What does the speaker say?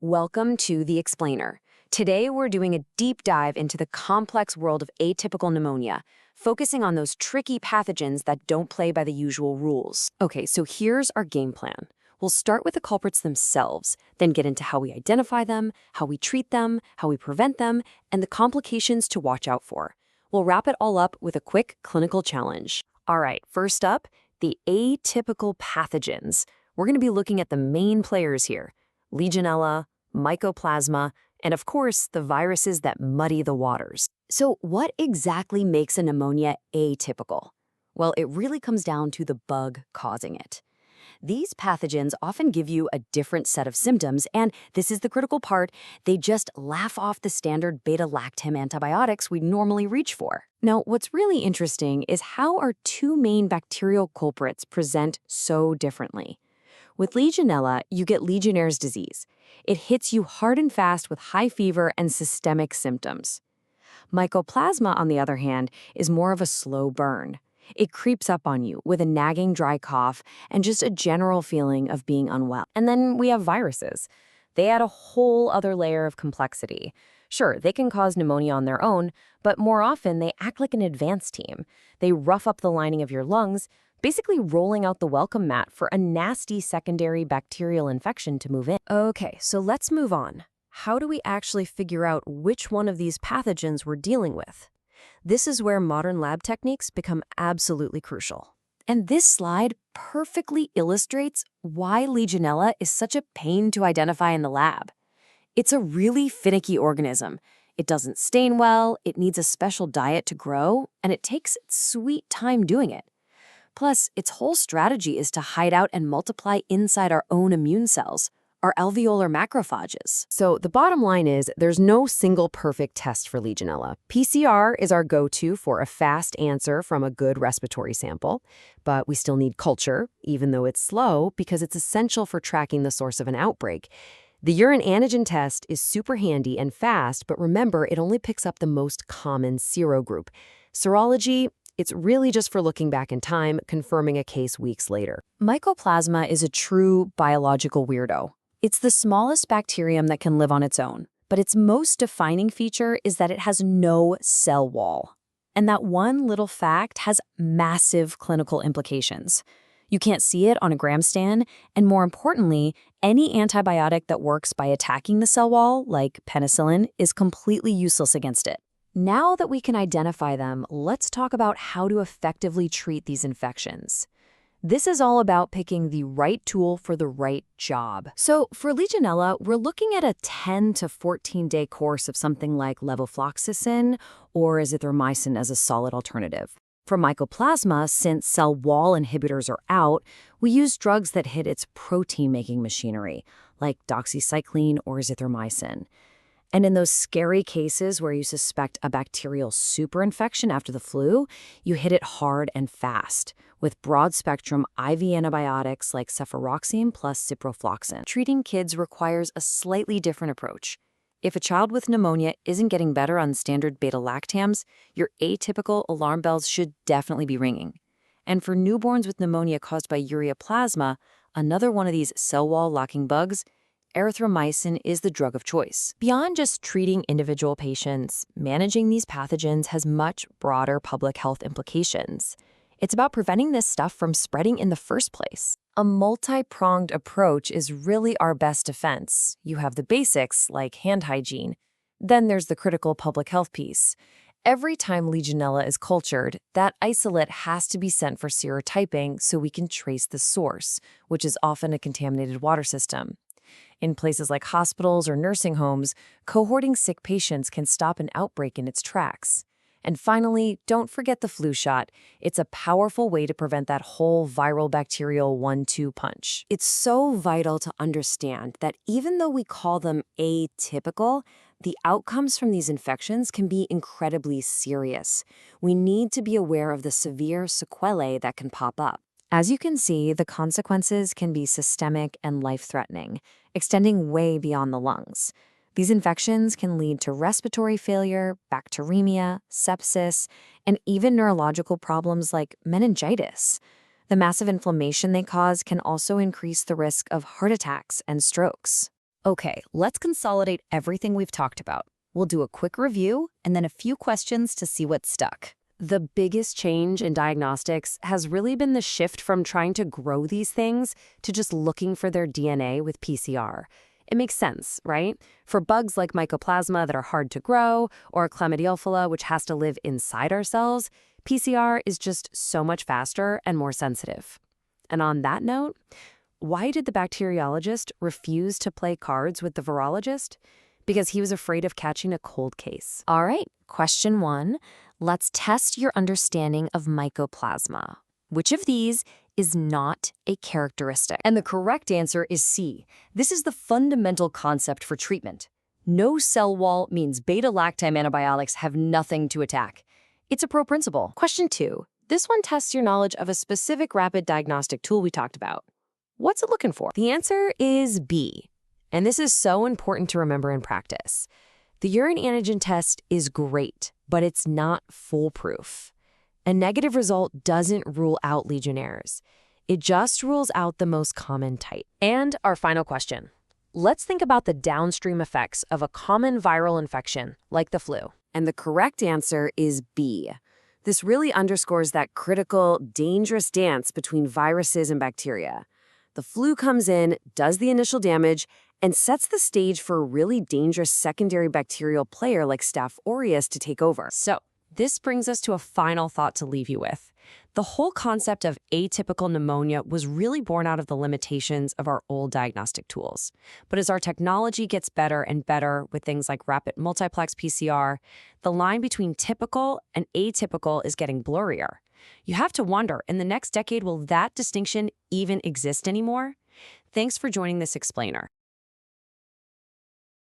Welcome to The Explainer. Today we're doing a deep dive into the complex world of atypical pneumonia, focusing on those tricky pathogens that don't play by the usual rules. Okay, so here's our game plan. We'll start with the culprits themselves, then get into how we identify them, how we treat them, how we prevent them, and the complications to watch out for. We'll wrap it all up with a quick clinical challenge. All right, first up, the atypical pathogens. We're going to be looking at the main players here: Legionella, Mycoplasma, and of course, the viruses that muddy the waters. So what exactly makes a pneumonia atypical? Well, it really comes down to the bug causing it. These pathogens often give you a different set of symptoms, and this is the critical part, they just laugh off the standard beta-lactam antibiotics we normally reach for. Now, what's really interesting is how our two main bacterial culprits present so differently. With Legionella, you get Legionnaire's disease. It hits you hard and fast with high fever and systemic symptoms. Mycoplasma, on the other hand, is more of a slow burn. It creeps up on you with a nagging dry cough and just a general feeling of being unwell. And then we have viruses. They add a whole other layer of complexity. Sure, they can cause pneumonia on their own, but more often they act like an advance team. They rough up the lining of your lungs, basically rolling out the welcome mat for a nasty secondary bacterial infection to move in. Okay, so let's move on. How do we actually figure out which one of these pathogens we're dealing with? This is where modern lab techniques become absolutely crucial. And this slide perfectly illustrates why Legionella is such a pain to identify in the lab. It's a really finicky organism. It doesn't stain well, it needs a special diet to grow, and it takes sweet time doing it. Plus, its whole strategy is to hide out and multiply inside our own immune cells, our alveolar macrophages. So the bottom line is there's no single perfect test for Legionella. PCR is our go-to for a fast answer from a good respiratory sample, but we still need culture, even though it's slow, because it's essential for tracking the source of an outbreak. The urine antigen test is super handy and fast, but remember, it only picks up the most common serogroup. Serology, it's really just for looking back in time, confirming a case weeks later. Mycoplasma is a true biological weirdo. It's the smallest bacterium that can live on its own, but its most defining feature is that it has no cell wall. And that one little fact has massive clinical implications. You can't see it on a gram stain, and more importantly, any antibiotic that works by attacking the cell wall, like penicillin, is completely useless against it. Now that we can identify them, let's talk about how to effectively treat these infections. This is all about picking the right tool for the right job. So for Legionella, we're looking at a 10 to 14-day course of something like levofloxacin or azithromycin as a solid alternative. For Mycoplasma, since cell wall inhibitors are out, we use drugs that hit its protein-making machinery, like doxycycline or azithromycin. And in those scary cases where you suspect a bacterial superinfection after the flu, you hit it hard and fast with broad-spectrum IV antibiotics like cefuroxime plus ciprofloxacin. Treating kids requires a slightly different approach. If a child with pneumonia isn't getting better on standard beta-lactams, your atypical alarm bells should definitely be ringing. And for newborns with pneumonia caused by ureaplasma, another one of these cell wall locking bugs, erythromycin is the drug of choice. Beyond just treating individual patients, managing these pathogens has much broader public health implications. It's about preventing this stuff from spreading in the first place. A multi-pronged approach is really our best defense. You have the basics, like hand hygiene. Then there's the critical public health piece. Every time Legionella is cultured, that isolate has to be sent for serotyping so we can trace the source, which is often a contaminated water system. In places like hospitals or nursing homes, cohorting sick patients can stop an outbreak in its tracks. And finally, don't forget the flu shot. It's a powerful way to prevent that whole viral bacterial 1-2 punch. It's so vital to understand that even though we call them atypical, the outcomes from these infections can be incredibly serious. We need to be aware of the severe sequelae that can pop up. As you can see, the consequences can be systemic and life-threatening, extending way beyond the lungs. These infections can lead to respiratory failure, bacteremia, sepsis, and even neurological problems like meningitis. The massive inflammation they cause can also increase the risk of heart attacks and strokes. Okay, let's consolidate everything we've talked about. We'll do a quick review and then a few questions to see what's stuck. The biggest change in diagnostics has really been the shift from trying to grow these things to just looking for their DNA with PCR. It makes sense, right? For bugs like Mycoplasma that are hard to grow, or Chlamydophila, which has to live inside our cells, PCR is just so much faster and more sensitive. And on that note, why did the bacteriologist refuse to play cards with the virologist? Because he was afraid of catching a cold case. All right, question 1. Let's test your understanding of Mycoplasma. Which of these is not a characteristic? And the correct answer is C. This is the fundamental concept for treatment. No cell wall means beta-lactam antibiotics have nothing to attack. It's a pro-principle. Question 2. This one tests your knowledge of a specific rapid diagnostic tool we talked about. What's it looking for? The answer is B. And this is so important to remember in practice. The urine antigen test is great, but it's not foolproof. A negative result doesn't rule out Legionnaires. It just rules out the most common type. And our final question. Let's think about the downstream effects of a common viral infection, like the flu. And the correct answer is B. This really underscores that critical, dangerous dance between viruses and bacteria. The flu comes in, does the initial damage, and sets the stage for a really dangerous secondary bacterial player like Staph aureus to take over. So, this brings us to a final thought to leave you with. The whole concept of atypical pneumonia was really born out of the limitations of our old diagnostic tools. But as our technology gets better and better with things like rapid multiplex PCR, the line between typical and atypical is getting blurrier. You have to wonder, in the next decade, will that distinction even exist anymore? Thanks for joining this explainer.